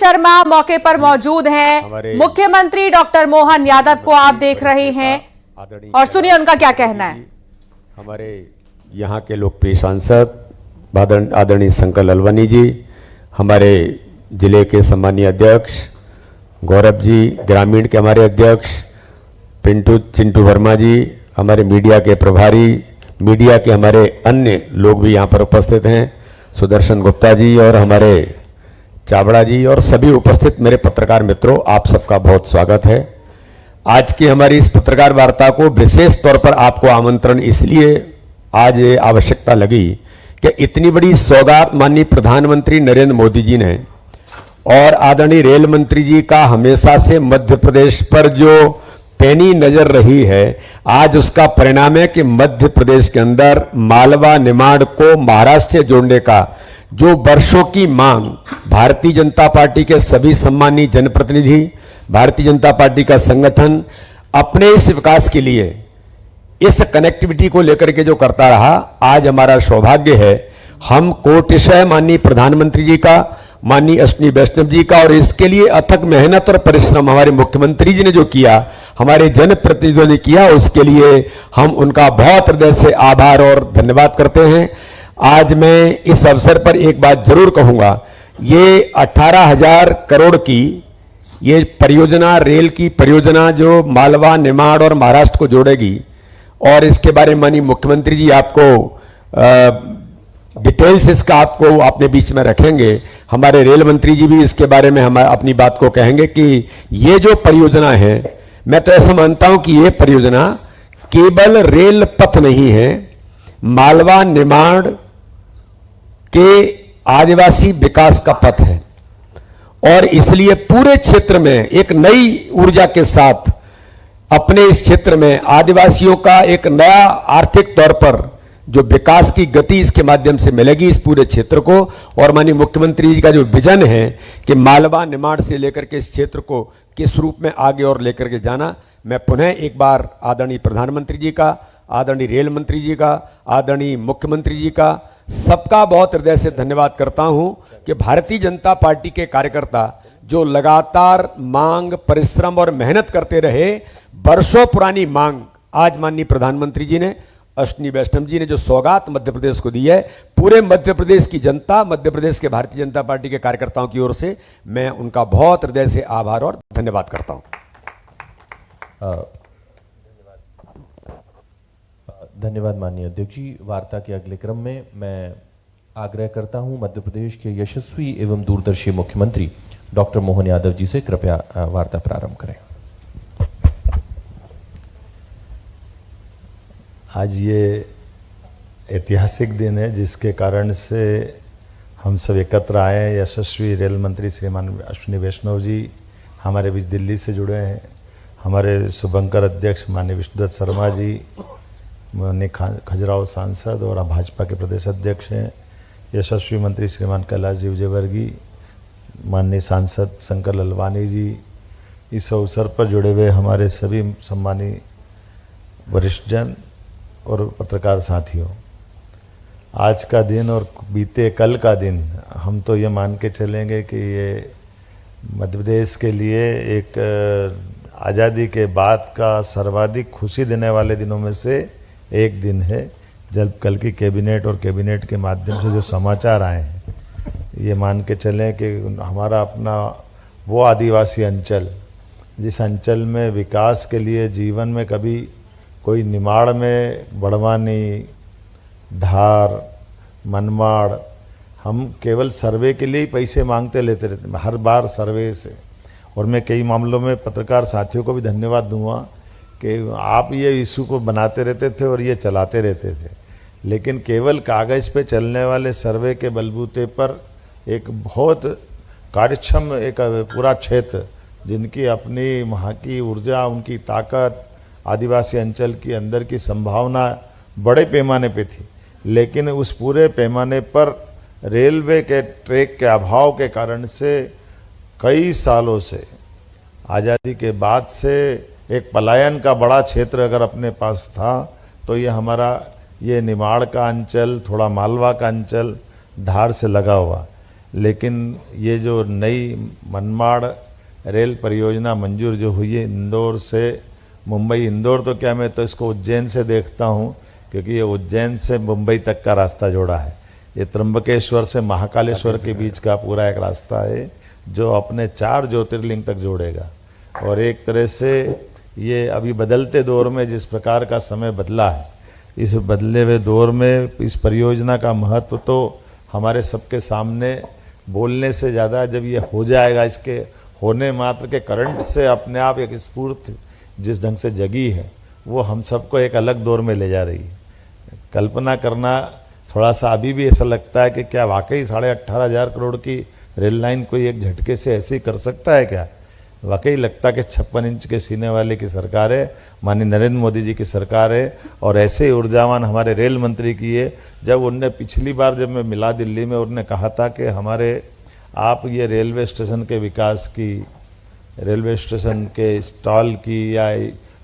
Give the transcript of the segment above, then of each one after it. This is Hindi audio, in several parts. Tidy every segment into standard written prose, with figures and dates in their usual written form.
शर्मा मौके पर मौजूद हैं। मुख्यमंत्री डॉक्टर मोहन यादव को आप देख रहे हैं और सुनिए उनका क्या कहना है। हमारे यहाँ के लोकप्रिय सांसद आदरणीय शंकर ललवानी जी, हमारे जिले के सम्मानीय अध्यक्ष गौरव जी, ग्रामीण के हमारे अध्यक्ष चिंटू वर्मा जी, हमारे मीडिया के प्रभारी, मीडिया के हमारे अन्य लोग भी यहाँ पर उपस्थित हैं, सुदर्शन गुप्ता जी और हमारे चावड़ा जी और सभी उपस्थित मेरे पत्रकार मित्रों, आप सबका बहुत स्वागत है। आज की हमारी इस पत्रकार वार्ता को विशेष तौर पर आपको आमंत्रण इसलिए आज आवश्यकता लगी कि इतनी बड़ी सौगात माननीय प्रधानमंत्री नरेंद्र मोदी जी ने और आदरणीय रेल मंत्री जी का हमेशा से मध्य प्रदेश पर जो पैनी नजर रही है, आज उसका परिणाम है कि मध्य प्रदेश के अंदर मालवा निमाड़ को महाराष्ट्र से जोड़ने का जो वर्षों की मांग भारतीय जनता पार्टी के सभी सम्मानीय जनप्रतिनिधि, भारतीय जनता पार्टी का संगठन अपने इस विकास के लिए इस कनेक्टिविटी को लेकर के जो करता रहा, आज हमारा सौभाग्य है हम कोटिशय माननीय प्रधानमंत्री जी का, माननीय अश्विनी वैष्णव जी का और इसके लिए अथक मेहनत और परिश्रम हमारे मुख्यमंत्री जी ने जो किया, हमारे जनप्रतिनिधियों ने किया, उसके लिए हम उनका बहुत हृदय से आभार और धन्यवाद करते हैं। आज मैं इस अवसर पर एक बात जरूर कहूंगा, ये 18,000 करोड़ की ये परियोजना, रेल की परियोजना जो मालवा निमाड़ और महाराष्ट्र को जोड़ेगी और इसके बारे में माननीय मुख्यमंत्री जी आपको डिटेल्स इसका आपको अपने बीच में रखेंगे। हमारे रेल मंत्री जी भी इसके बारे में हम अपनी बात को कहेंगे कि ये जो परियोजना है, मैं तो ऐसा मानता हूं कि ये परियोजना केवल रेल पथ नहीं है, मालवा निमाड़ के आदिवासी विकास का पथ है और इसलिए पूरे क्षेत्र में एक नई ऊर्जा के साथ अपने इस क्षेत्र में आदिवासियों का एक नया आर्थिक तौर पर जो विकास की गति इसके माध्यम से मिलेगी इस पूरे क्षेत्र को। और माननीय मुख्यमंत्री जी का जो विजन है कि मालवा निमाड़ से लेकर के इस क्षेत्र को किस रूप में आगे और लेकर के जाना, मैं पुनः एक बार आदरणीय प्रधानमंत्री जी का, आदरणीय रेल मंत्री जी का, आदरणीय मुख्यमंत्री जी का, सबका बहुत हृदय से धन्यवाद करता हूं कि भारतीय जनता पार्टी के कार्यकर्ता जो लगातार मांग, परिश्रम और मेहनत करते रहे, वर्षों पुरानी मांग आज माननीय प्रधानमंत्री जी ने, अश्विनी वैष्णव जी ने जो सौगात मध्य प्रदेश को दी है, पूरे मध्य प्रदेश की जनता, मध्य प्रदेश के भारतीय जनता पार्टी के कार्यकर्ताओं की ओर से मैं उनका बहुत हृदय से आभार और धन्यवाद करता हूं। धन्यवाद माननीय अध्यक्ष जी। वार्ता के अगले क्रम में मैं आग्रह करता हूं मध्य प्रदेश के यशस्वी एवं दूरदर्शी मुख्यमंत्री डॉक्टर मोहन यादव जी से कृपया वार्ता प्रारंभ करें। आज ये ऐतिहासिक दिन है जिसके कारण से हम सब एकत्र आए हैं। यशस्वी रेल मंत्री श्रीमान अश्विनी वैष्णव जी हमारे बीच दिल्ली से जुड़े हैं, हमारे शुभंकर अध्यक्ष माननीय विष्णुदत्त शर्मा जी, माननीय खजुराहो सांसद और भाजपा के प्रदेश अध्यक्ष हैं, यशस्वी मंत्री श्रीमान कैलाश जी विजयवर्गीय, माननीय सांसद शंकर ललवानी जी, इस अवसर पर जुड़े हुए हमारे सभी सम्मानीय वरिष्ठ जन और पत्रकार साथियों, आज का दिन और बीते कल का दिन हम तो ये मान के चलेंगे कि ये मध्य प्रदेश के लिए एक आज़ादी के बाद का सर्वाधिक खुशी देने वाले दिनों में से एक दिन है, जब कल की कैबिनेट और कैबिनेट के माध्यम से जो समाचार आए हैं, ये मान के चलें कि हमारा अपना वो आदिवासी अंचल, जिस अंचल में विकास के लिए जीवन में कभी कोई निमाड़ में बड़वानी, धार, मनमाड़, हम केवल सर्वे के लिए ही पैसे मांगते लेते रहते हर बार सर्वे से। और मैं कई मामलों में पत्रकार साथियों को भी धन्यवाद दूंगा कि आप ये इशू को बनाते रहते थे और ये चलाते रहते थे, लेकिन केवल कागज़ पे चलने वाले सर्वे के बलबूते पर एक बहुत कार्यक्षम एक पूरा क्षेत्र, जिनकी अपनी वहाँ की ऊर्जा, उनकी ताकत, आदिवासी अंचल की अंदर की संभावना बड़े पैमाने पे थी, लेकिन उस पूरे पैमाने पर रेलवे के ट्रैक के अभाव के कारण से कई सालों से, आज़ादी के बाद से एक पलायन का बड़ा क्षेत्र अगर अपने पास था तो ये हमारा ये निमाड़ का अंचल, थोड़ा मालवा का अंचल, धार से लगा हुआ, लेकिन ये जो नई मनमाड़ रेल परियोजना मंजूर जो हुई है इंदौर से मुंबई, इंदौर तो क्या, मैं तो इसको उज्जैन से देखता हूँ, क्योंकि ये उज्जैन से मुंबई तक का रास्ता जोड़ा है। ये त्र्यंबकेश्वर से महाकालेश्वर के बीच का पूरा एक रास्ता है जो अपने 4 ज्योतिर्लिंग तक जोड़ेगा। और एक तरह से ये अभी बदलते दौर में जिस प्रकार का समय बदला है, इस बदले हुए दौर में इस परियोजना का महत्व तो हमारे सबके सामने बोलने से ज़्यादा जब ये हो जाएगा, इसके होने मात्र के करंट से अपने आप एक स्फूर्ति जिस ढंग से जगी है वो हम सबको एक अलग दौर में ले जा रही है। कल्पना करना थोड़ा सा अभी भी ऐसा लगता है कि क्या वाकई 18,500 करोड़ की रेल लाइन कोई एक झटके से ऐसे ही कर सकता है क्या? वाकई लगता है कि 56 इंच के सीने वाले की सरकार है, माननीय नरेंद्र मोदी जी की सरकार है। और ऐसे ही ऊर्जावान हमारे रेल मंत्री की है। जब उनने पिछली बार जब मैं मिला दिल्ली में, उन्होंने कहा था कि हमारे आप ये रेलवे स्टेशन के विकास की, रेलवे स्टेशन के स्टॉल की, या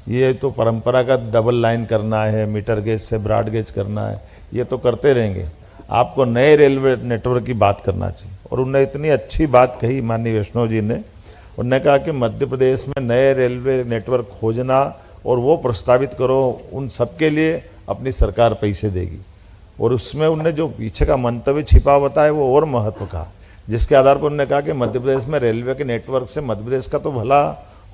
ये तो परंपरागत डबल लाइन करना है, मीटर गेज से ब्रॉड गेज करना है, ये तो करते रहेंगे, आपको नए रेलवे नेटवर्क की बात करना चाहिए। और उन्होंने इतनी अच्छी बात कही माननीय वैष्णव जी ने, उन्होंने कहा कि मध्य प्रदेश में नए रेलवे नेटवर्क खोजना और वो प्रस्तावित करो, उन सबके लिए अपनी सरकार पैसे देगी। और उसमें उन्होंने जो पीछे का मंतव्य छिपा बताया वो और महत्व का, जिसके आधार पर उन्होंने कहा कि मध्य प्रदेश में रेलवे के नेटवर्क से मध्य प्रदेश का तो भला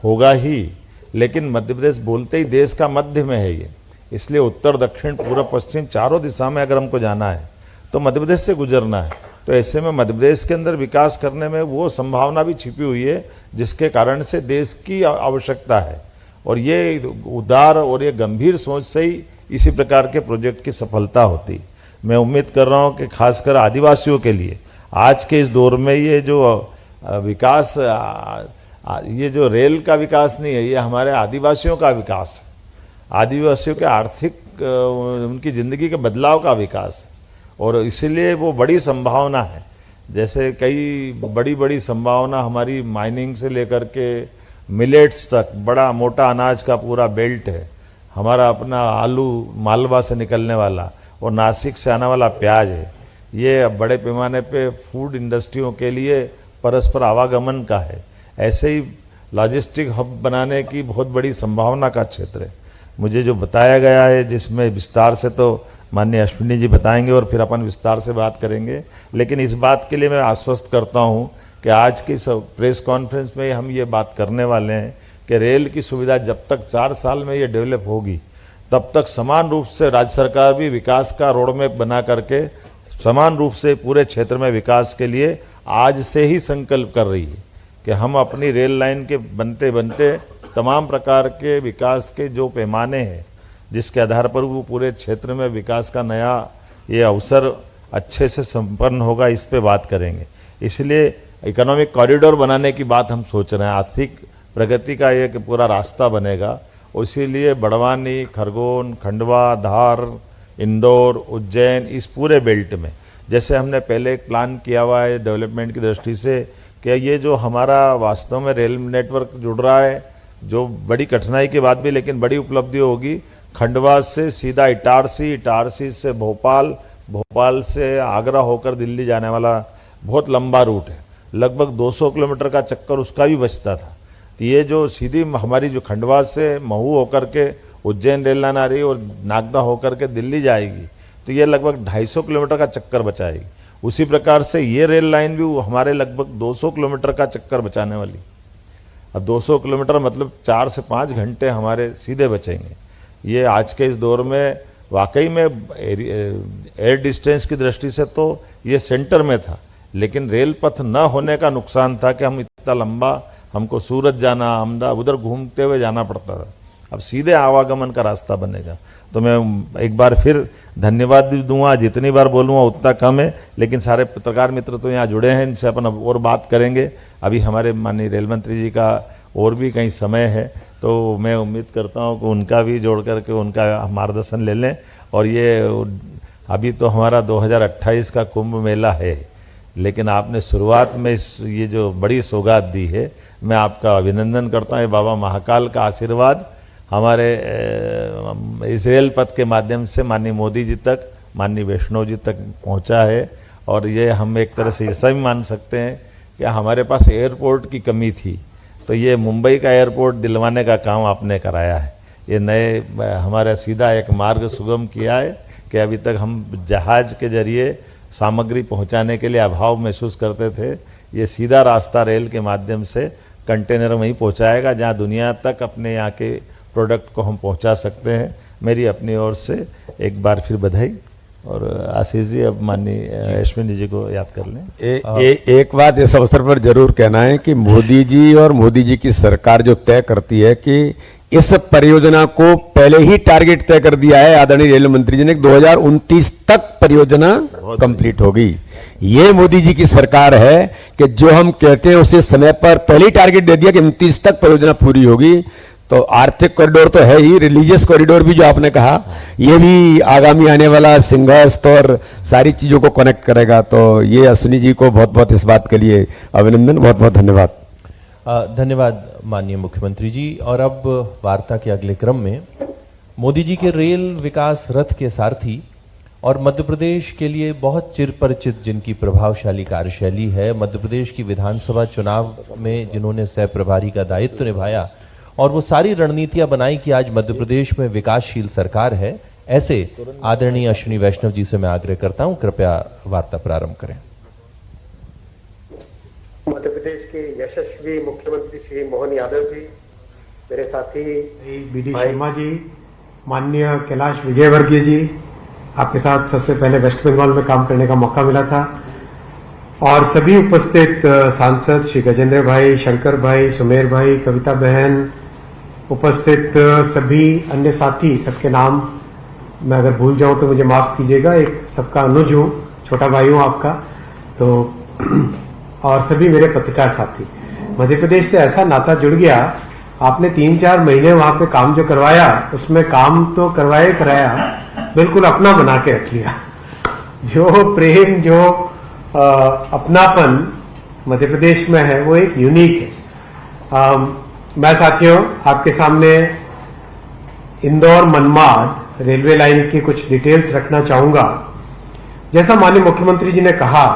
होगा ही, लेकिन मध्य प्रदेश बोलते ही देश का मध्य में है ये, इसलिए उत्तर दक्षिण पूर्व पश्चिम चारों दिशा में अगर हमको जाना है तो मध्य प्रदेश से गुजरना है। तो ऐसे में मध्य प्रदेश के अंदर विकास करने में वो संभावना भी छिपी हुई है जिसके कारण से देश की आवश्यकता है। और ये उदार और ये गंभीर सोच से ही इसी प्रकार के प्रोजेक्ट की सफलता होती। मैं उम्मीद कर रहा हूँ कि खासकर आदिवासियों के लिए आज के इस दौर में ये जो विकास, ये जो रेल का विकास नहीं है, ये हमारे आदिवासियों का विकास है, आदिवासियों के आर्थिक उनकी ज़िंदगी के बदलाव का विकास है। और इसीलिए वो बड़ी संभावना है, जैसे कई बड़ी बड़ी संभावना हमारी माइनिंग से लेकर के मिलेट्स तक, बड़ा मोटा अनाज का पूरा बेल्ट है हमारा, अपना आलू मालवा से निकलने वाला और नासिक से आने वाला प्याज है। ये बड़े पैमाने पे फूड इंडस्ट्रियों के लिए परस्पर आवागमन का है। ऐसे ही लॉजिस्टिक हब बनाने की बहुत बड़ी संभावना का क्षेत्र है। मुझे जो बताया गया है, जिसमें विस्तार से तो माननीय अश्विनी जी बताएंगे और फिर अपन विस्तार से बात करेंगे, लेकिन इस बात के लिए मैं आश्वस्त करता हूं कि आज की प्रेस कॉन्फ्रेंस में हम ये बात करने वाले हैं कि रेल की सुविधा जब तक 4 साल में ये डेवलप होगी तब तक समान रूप से राज्य सरकार भी विकास का रोड मैप बना करके समान रूप से पूरे क्षेत्र में विकास के लिए आज से ही संकल्प कर रही है कि हम अपनी रेल लाइन के बनते बनते तमाम प्रकार के विकास के जो पैमाने हैं जिसके आधार पर वो पूरे क्षेत्र में विकास का नया ये अवसर अच्छे से संपन्न होगा, इस पे बात करेंगे। इसलिए इकोनॉमिक कॉरिडोर बनाने की बात हम सोच रहे हैं, आर्थिक प्रगति का एक पूरा रास्ता बनेगा। इसीलिए बड़वानी, खरगोन, खंडवा, धार, इंदौर, उज्जैन, इस पूरे बेल्ट में जैसे हमने पहले एक प्लान किया हुआ है डेवलपमेंट की दृष्टि से कि ये जो हमारा वास्तव में रेल नेटवर्क जुड़ रहा है, जो बड़ी कठिनाई के बाद भी लेकिन बड़ी उपलब्धि होगी, खंडवा से सीधा इटारसी, इटारसी से भोपाल, भोपाल से आगरा होकर दिल्ली जाने वाला बहुत लंबा रूट है, लगभग 200 किलोमीटर का चक्कर उसका भी बचता था। तो ये जो सीधी हमारी जो खंडवा से महू होकर के उज्जैन रेल लाइन आ रही है और नागदा होकर के दिल्ली जाएगी, तो ये लगभग 250 किलोमीटर का चक्कर बचाएगी। उसी प्रकार से ये रेल लाइन भी हमारे लगभग 200 किलोमीटर का चक्कर बचाने वाली। अब 200 किलोमीटर मतलब 4 से 5 घंटे हमारे सीधे बचेंगे। ये आज के इस दौर में वाकई में एयर डिस्टेंस की दृष्टि से तो ये सेंटर में था, लेकिन रेल पथ न होने का नुकसान था कि हम इतना लंबा, हमको सूरत जाना, अहमदाबाद उधर घूमते हुए जाना पड़ता था। अब सीधे आवागमन का रास्ता बनेगा। तो मैं एक बार फिर धन्यवाद भी दूंगा, जितनी बार बोलूँगा उतना कम है, लेकिन सारे पत्रकार मित्र तो यहाँ जुड़े हैं, इनसे अपन और बात करेंगे। अभी हमारे माननीय रेल मंत्री जी का और भी कहीं समय है, तो मैं उम्मीद करता हूँ कि उनका भी जोड़ करके उनका मार्गदर्शन ले लें। और ये अभी तो हमारा 2028 का कुंभ मेला है, लेकिन आपने शुरुआत में ये जो बड़ी सौगात दी है, मैं आपका अभिनंदन करता हूँ। ये बाबा महाकाल का आशीर्वाद हमारे इस रेल पथ के माध्यम से माननीय मोदी जी तक, माननीय वैष्णव जी तक पहुँचा है। और ये हम एक तरह से ऐसा भी मान सकते हैं कि हमारे पास एयरपोर्ट की कमी थी, तो ये मुंबई का एयरपोर्ट दिलवाने का काम आपने कराया है। ये नए हमारा सीधा एक मार्ग सुगम किया है कि अभी तक हम जहाज के जरिए सामग्री पहुंचाने के लिए अभाव महसूस करते थे। ये सीधा रास्ता रेल के माध्यम से कंटेनर वहीं पहुंचाएगा जहां दुनिया तक अपने यहाँ के प्रोडक्ट को हम पहुंचा सकते हैं। मेरी अपनी ओर से एक बार फिर बधाई। और आशीष जी अब माननीय अश्विनी जी को याद कर लें। एक बात इस अवसर पर जरूर कहना है कि मोदी जी और मोदी जी की सरकार जो तय करती है कि इस परियोजना को पहले ही टारगेट तय कर दिया है आदरणीय रेल मंत्री जी ने, 2029 तक परियोजना कंप्लीट होगी। ये मोदी जी की सरकार है कि जो हम कहते हैं उसे समय पर पहले ही टारगेट दे दिया कि 29 तक परियोजना पूरी होगी। तो आर्थिक कॉरिडोर तो है ही, रिलीजियस कॉरिडोर भी जो आपने कहा, ये भी आगामी आने वाला सिंहस्थ और सारी चीजों को कनेक्ट करेगा। तो ये अश्विनी जी को बहुत बहुत इस बात के लिए अभिनंदन, बहुत बहुत धन्यवाद। धन्यवाद माननीय मुख्यमंत्री जी। और अब वार्ता के अगले क्रम में मोदी जी के रेल विकास रथ के सारथी और मध्य प्रदेश के लिए बहुत चिरपरिचित जिनकी प्रभावशाली कार्यशैली है, मध्य प्रदेश की विधानसभा चुनाव में जिन्होंने सह प्रभारी का दायित्व निभाया और वो सारी रणनीतियां बनाई कि आज मध्य प्रदेश में विकासशील सरकार है, ऐसे आदरणीय अश्विनी वैष्णव जी से मैं आग्रह करता हूं, कृपया वार्ता प्रारंभ करें। मध्य प्रदेश के यशस्वी मुख्यमंत्री श्री मोहन यादव जी, मेरे साथी बीडी शर्मा जी, माननीय कैलाश विजयवर्गीय जी, आपके साथ सबसे पहले वेस्ट बंगाल में काम करने का मौका मिला था, और सभी उपस्थित सांसद श्री गजेंद्र भाई, शंकर भाई, सुमेर भाई, कविता बहन, उपस्थित सभी अन्य साथी, सबके नाम मैं अगर भूल जाऊं तो मुझे माफ कीजिएगा। एक सबका अनुज हूं, छोटा भाई हूं आपका, तो और सभी मेरे पत्रकार साथी। मध्य प्रदेश से ऐसा नाता जुड़ गया, आपने 3-4 महीने वहां पे काम जो करवाया, उसमें काम तो कराया, बिल्कुल अपना बना के रख लिया। जो प्रेम, जो अपनापन मध्य प्रदेश में है वो एक यूनिक है। मैं साथियों आपके सामने इंदौर मनमाड रेलवे लाइन की कुछ डिटेल्स रखना चाहूंगा। जैसा माननीय मुख्यमंत्री जी ने कहा,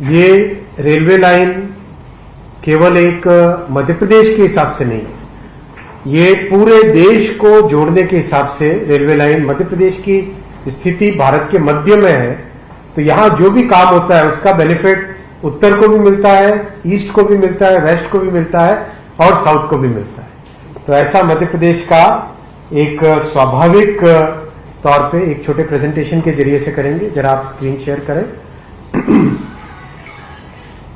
ये रेलवे लाइन केवल एक मध्य प्रदेश के हिसाब से नहीं है, ये पूरे देश को जोड़ने के हिसाब से रेलवे लाइन, मध्य प्रदेश की स्थिति भारत के मध्य में है, तो यहां जो भी काम होता है उसका बेनिफिट उत्तर को भी मिलता है, ईस्ट को भी मिलता है, वेस्ट को भी मिलता है और साउथ को भी मिलता है। तो ऐसा मध्य प्रदेश का एक स्वाभाविक तौर पे एक छोटे प्रेजेंटेशन के जरिए से करेंगे। जरा आप स्क्रीन शेयर करें।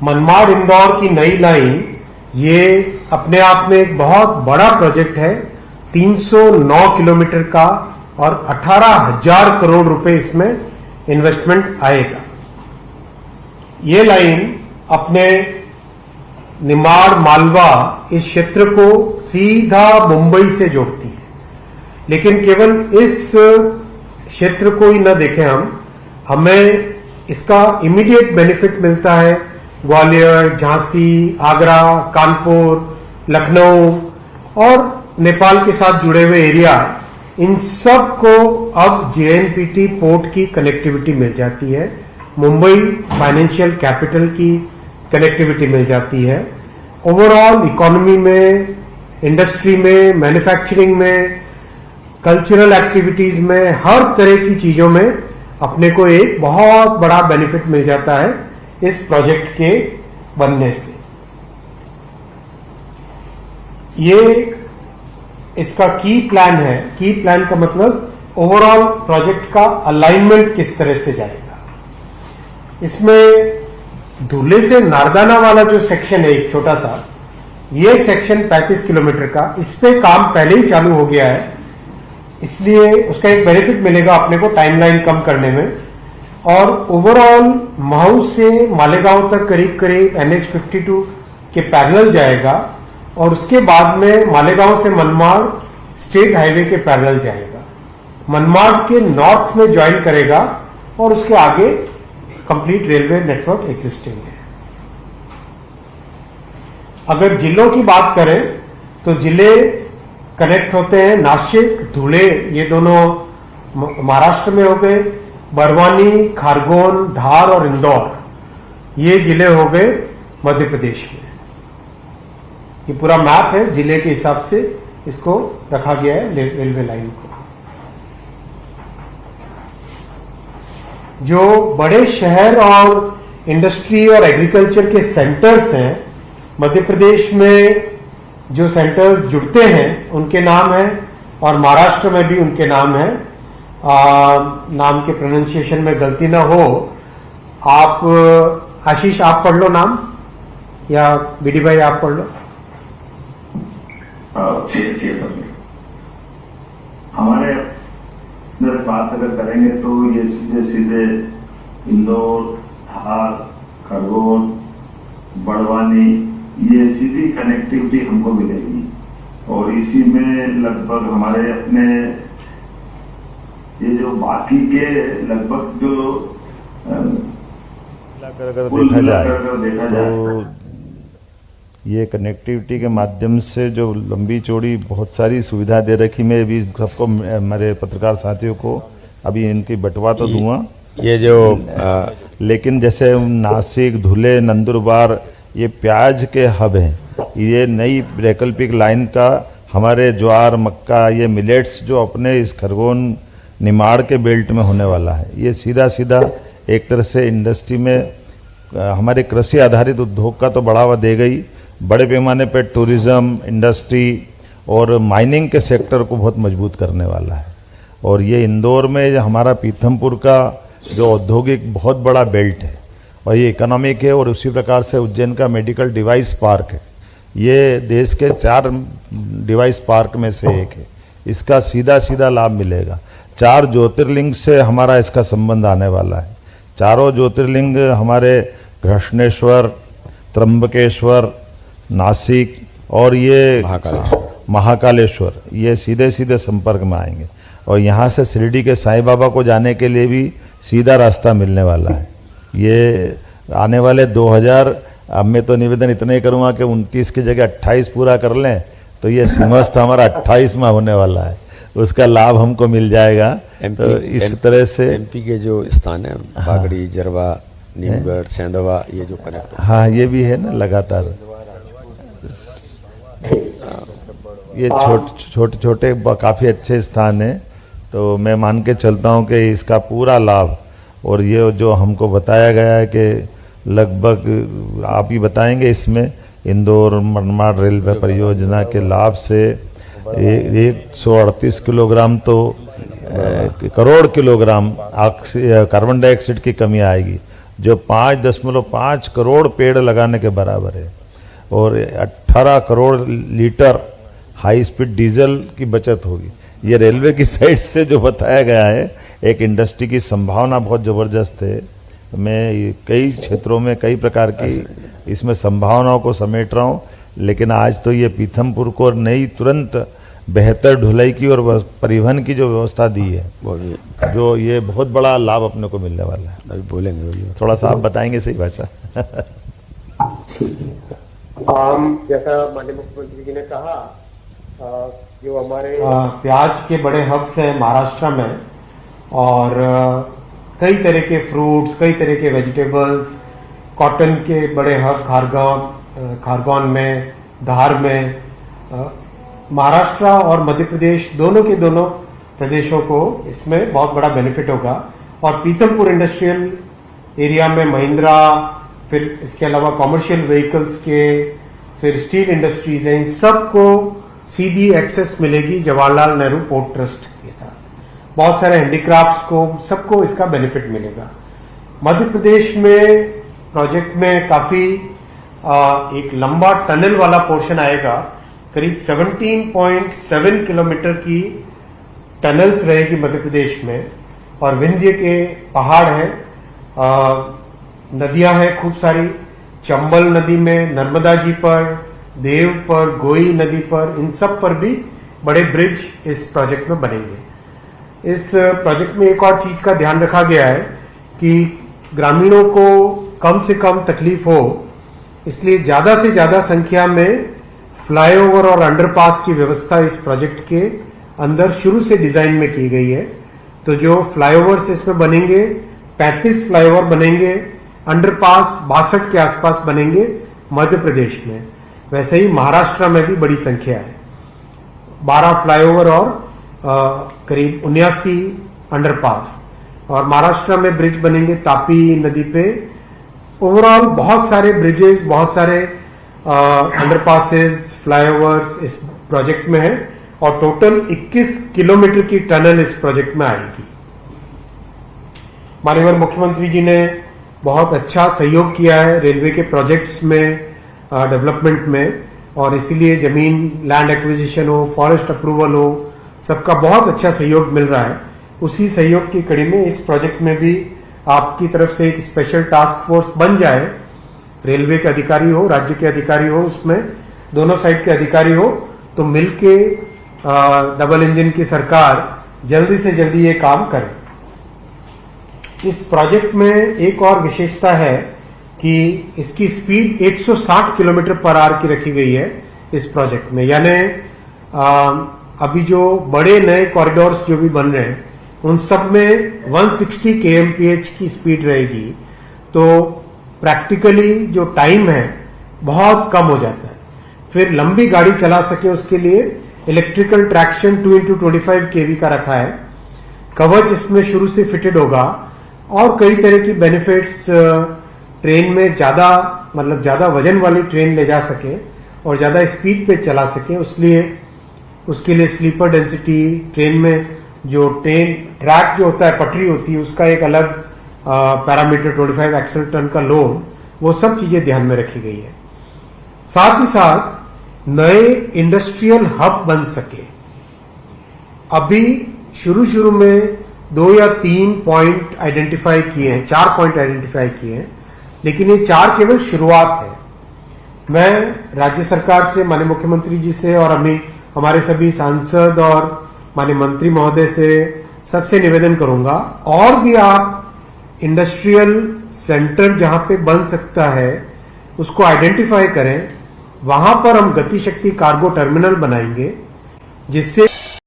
मनमाड इंदौर की नई लाइन, ये अपने आप में एक बहुत बड़ा प्रोजेक्ट है, 309 किलोमीटर का, और 18,000 करोड़ रुपए इसमें इन्वेस्टमेंट आएगा। ये लाइन अपने निमाड़ मालवा इस क्षेत्र को सीधा मुंबई से जोड़ती है, लेकिन केवल इस क्षेत्र को ही न देखें हमें इसका इमीडिएट बेनिफिट मिलता है ग्वालियर, झांसी, आगरा, कानपुर, लखनऊ और नेपाल के साथ जुड़े हुए एरिया, इन सब को अब जेएनपीटी पोर्ट की कनेक्टिविटी मिल जाती है, मुंबई फाइनेंशियल कैपिटल की कनेक्टिविटी मिल जाती है। ओवरऑल इकोनॉमी में, इंडस्ट्री में, मैन्युफैक्चरिंग में, कल्चरल एक्टिविटीज में, हर तरह की चीजों में अपने को एक बहुत बड़ा बेनिफिट मिल जाता है इस प्रोजेक्ट के बनने से। ये इसका की प्लान है। की प्लान का मतलब ओवरऑल प्रोजेक्ट का अलाइनमेंट किस तरह से जाएगा। इसमें धुले से नारदाना वाला जो सेक्शन है एक छोटा सा, ये सेक्शन 35 किलोमीटर का, इस पे काम पहले ही चालू हो गया है, इसलिए उसका एक बेनिफिट मिलेगा अपने को टाइमलाइन कम करने में। और ओवरऑल महू से मालेगांव तक करीब करीब NH52 के पैरेलल जाएगा, और उसके बाद में मालेगांव से मनमाड़ स्टेट हाईवे के पैरेलल जाएगा, मनमाड़ के नॉर्थ में ज्वाइन करेगा, और उसके आगे कंप्लीट रेलवे नेटवर्क एग्जिस्टिंग है। अगर जिलों की बात करें तो जिले कनेक्ट होते हैं, नासिक, धुले, ये दोनों महाराष्ट्र में हो गए, बड़वानी, खरगोन, धार और इंदौर ये जिले हो गए मध्य प्रदेश में। ये पूरा मैप है, जिले के हिसाब से इसको रखा गया है रेलवे लाइन को। जो बड़े शहर और इंडस्ट्री और एग्रीकल्चर के सेंटर्स हैं मध्य प्रदेश में, जो सेंटर्स जुड़ते हैं उनके नाम है, और महाराष्ट्र में भी उनके नाम है। नाम के प्रोनाउंसिएशन में गलती ना हो, आप आशीष आप पढ़ लो नाम, या बीडी भाई आप पढ़ लो। हमारे अगर बात करेंगे तो ये सीधे सीधे इंदौर, धार, खरगोन, बड़वानी ये सीधी कनेक्टिविटी हमको मिलेगी, और इसी में लगभग हमारे अपने ये जो बाकी के लगभग जो अगर देखा जाए तो ये कनेक्टिविटी के माध्यम से जो लंबी चौड़ी बहुत सारी सुविधा दे रखी, मैं भी सबको हमारे पत्रकार साथियों को अभी इनकी बंटवा तो दूंगा। ये जो लेकिन जैसे नासिक, धुले, नंदुरबार ये प्याज के हब हैं। ये नई वैकल्पिक लाइन का हमारे ज्वार, मक्का, ये मिलेट्स जो अपने इस खरगोन, निमाड़ के बेल्ट में होने वाला है, ये सीधा सीधा एक तरह से इंडस्ट्री में हमारे कृषि आधारित उद्योग का तो बढ़ावा दे गई, बड़े पैमाने पर टूरिज्म, इंडस्ट्री और माइनिंग के सेक्टर को बहुत मजबूत करने वाला है। और ये इंदौर में हमारा पीथमपुर का जो औद्योगिक बहुत बड़ा बेल्ट है और ये इकोनॉमिक है, और उसी प्रकार से उज्जैन का मेडिकल डिवाइस पार्क है, ये देश के 4 डिवाइस पार्क में से एक है। इसका सीधा सीधा लाभ मिलेगा। 4 ज्योतिर्लिंग से हमारा इसका संबंध आने वाला है। चारों ज्योतिर्लिंग हमारे घृष्णेश्वर, त्र्यंबकेश्वर, नासिक और ये महाकालेश्वर ये सीधे सीधे संपर्क में आएंगे, और यहाँ से शिरडी के साईं बाबा को जाने के लिए भी सीधा रास्ता मिलने वाला है। ये आने वाले 2000, अब मैं तो निवेदन इतना ही करूँगा कि 29 की जगह 28 पूरा कर लें, तो ये सिंहस्थ हमारा 28वां होने वाला है, उसका लाभ हमको मिल जाएगा। तो इस तरह से एमपी के जो स्थान है, बागड़ी, जरवा, नीमगढ़, सेंधवा, ये जो कनेक्ट, हाँ ये भी है ना लगातार। ये छोटे छोटे काफ़ी अच्छे स्थान हैं, तो मैं मान के चलता हूँ कि इसका पूरा लाभ, और ये जो हमको बताया गया है कि लगभग आप ही बताएंगे, इसमें इंदौर मनमाड़ रेलवे परियोजना के लाभ से 138 किलोग्राम तो करोड़ किलोग्राम कार्बन डाइऑक्साइड की कमी आएगी, जो 5.5 करोड़ पेड़ लगाने के बराबर है, और 18 crore litre high speed diesel की बचत होगी। ये रेलवे की साइड से जो बताया गया है, एक इंडस्ट्री की संभावना बहुत ज़बरदस्त है। मैं कई क्षेत्रों में कई प्रकार की इसमें संभावनाओं को समेट रहा हूँ, लेकिन आज तो ये पीथमपुर को नई तुरंत बेहतर ढुलाई की और परिवहन की जो व्यवस्था दी है, जो ये बहुत बड़ा लाभ अपने को मिलने वाला है। अभी बोलेंगे, थोड़ा सा आप बताएंगे सही भाषा। जैसा माननीय मुख्यमंत्री जी ने कहा, जो हमारे प्याज के बड़े हब्स हैं महाराष्ट्र में, और कई तरह के फ्रूट्स, कई तरह के वेजिटेबल्स, कॉटन के बड़े हब खारगोन में, धार में, महाराष्ट्र और मध्य प्रदेश दोनों के दोनों प्रदेशों को इसमें बहुत बड़ा बेनिफिट होगा। और पीथमपुर इंडस्ट्रियल एरिया में महिंद्रा, फिर इसके अलावा कॉमर्शियल व्हीकल्स के, फिर स्टील इंडस्ट्रीज हैं, इन सबको सीधी एक्सेस मिलेगी जवाहरलाल नेहरू पोर्ट ट्रस्ट के साथ। बहुत सारे हैंडीक्राफ्ट्स को, सबको इसका बेनिफिट मिलेगा। मध्य प्रदेश में प्रोजेक्ट में काफी एक लंबा टनल वाला पोर्शन आएगा, करीब 17.7 किलोमीटर की टनल्स रहेगी मध्य प्रदेश में, और विंध्य के पहाड़ हैं, नदियां हैं खूब सारी, चंबल नदी में, नर्मदा जी पर, देव पर, गोई नदी पर, इन सब पर भी बड़े ब्रिज इस प्रोजेक्ट में बनेंगे। इस प्रोजेक्ट में एक और चीज का ध्यान रखा गया है कि ग्रामीणों को कम से कम तकलीफ हो, इसलिए ज्यादा से ज्यादा संख्या में फ्लाईओवर और अंडरपास की व्यवस्था इस प्रोजेक्ट के अंदर शुरू से डिजाइन में की गई है। तो जो फ्लाईओवर्स इसमें बनेंगे 35 फ्लाईओवर बनेंगे, अंडरपास 62 के आसपास बनेंगे मध्य प्रदेश में। वैसे ही महाराष्ट्र में भी बड़ी संख्या है, 12 फ्लाईओवर और करीब 79 अंडरपास। और महाराष्ट्र में ब्रिज बनेंगे तापी नदी पे। ओवरऑल बहुत सारे ब्रिजेस, बहुत सारे अंडरपासेस, फ्लाईओवर्स इस प्रोजेक्ट में है और टोटल 21 किलोमीटर की टनल इस प्रोजेक्ट में आएगी। माननीय मुख्यमंत्री जी ने बहुत अच्छा सहयोग किया है रेलवे के प्रोजेक्ट्स में, डेवलपमेंट में, और इसीलिए जमीन, लैंड एक्विजिशन हो, फॉरेस्ट अप्रूवल हो, सबका बहुत अच्छा सहयोग मिल रहा है। उसी सहयोग की कड़ी में इस प्रोजेक्ट में भी आपकी तरफ से एक स्पेशल टास्क फोर्स बन जाए, रेलवे के अधिकारी हो, राज्य के अधिकारी हो, उसमें दोनों साइड के अधिकारी हो, तो मिलके डबल इंजन की सरकार जल्दी से जल्दी ये काम करे। इस प्रोजेक्ट में एक और विशेषता है कि इसकी स्पीड 160 किलोमीटर पर आवर की रखी गई है इस प्रोजेक्ट में। यानी अभी जो बड़े नए कॉरिडोर्स जो भी बन रहे हैं उन सब में 160 kmph की स्पीड रहेगी, तो प्रैक्टिकली जो टाइम है बहुत कम हो जाता है। फिर लंबी गाड़ी चला सके उसके लिए इलेक्ट्रिकल ट्रैक्शन 2x25 kV का रखा है। कवच इसमें शुरू से फिटेड होगा और कई तरह की बेनिफिट्स, ट्रेन में ज्यादा मतलब ज्यादा वजन वाली ट्रेन ले जा सके और ज्यादा स्पीड पे चला सके, उसके लिए स्लीपर डेंसिटी, ट्रेन में जो ट्रेन ट्रैक जो होता है, पटरी होती है, उसका एक अलग पैरामीटर 25 एक्सल टन का लोड, वो सब चीजें ध्यान में रखी गई है। साथ ही साथ नए इंडस्ट्रियल हब बन सके। अभी शुरू में 2 या 3 पॉइंट आइडेंटिफाई किए हैं, 4 पॉइंट आइडेंटिफाई किए हैं, लेकिन ये 4 केवल शुरुआत है। मैं राज्य सरकार से, माननीय मुख्यमंत्री जी से और हमारे सभी सांसद और माननीय मंत्री महोदय से सबसे निवेदन करूंगा, और भी आप इंडस्ट्रियल सेंटर जहां पे बन सकता है उसको आइडेंटिफाई करें। वहां पर हम गति शक्ति कार्गो टर्मिनल बनाएंगे, जिससे